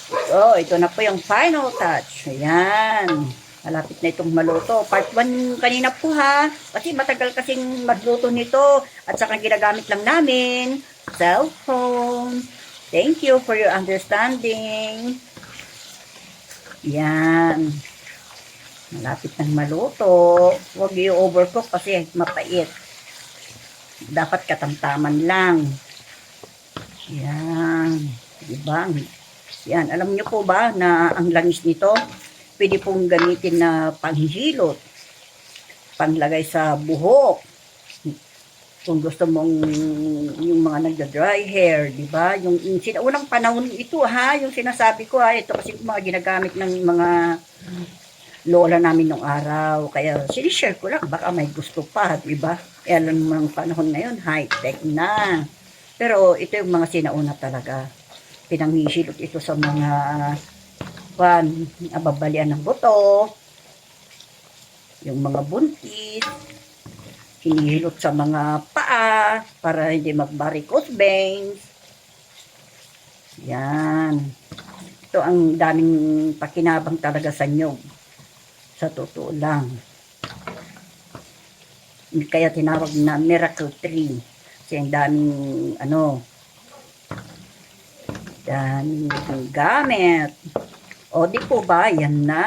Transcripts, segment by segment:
So, ito na po yung final touch. Ayan. Malapit na itong maluto. Part 1 kanina po ha. Kasi matagal kasing magluto nito. At saka ginagamit lang namin. Cellphone. Thank you for your understanding. Yan. Malapit nang maluto. Huwag i-overcook kasi mapait. Dapat katamtaman lang. Yan. Diba? Yan. Alam niyo po ba na ang langis nito, pwede pong gamitin na panghihilot, panglagay sa buhok. Kung gusto mong yung mga nagda-dry hair, di ba? Yung unang panahon ito ha, yung sinasabi ko ha, ito kasi mga ginagamit ng mga lola namin nung araw. Kaya sinishare ko lang, baka may gusto pa, di ba? E alam mo ng panahon ngayon, high-tech na. Pero ito yung mga sinauna talaga. Pinanghihilot ito sa mga ababalian ng buto, yung mga buntis, hinihilot sa mga paa para hindi mag-varicose veins. Yan. Ito ang daming pakinabang talaga sa nyog. Sa totoo lang. Kaya tinawag na miracle tree. Kasi ang daming daming gamit. O di po ba, yan na.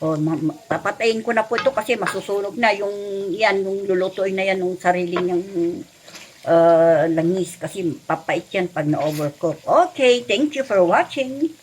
O, papatayin ko na po ito kasi masusunog na yung lulutuin na yan ng sarili niyang langis kasi papait yan pag na-overcook. Okay, thank you for watching.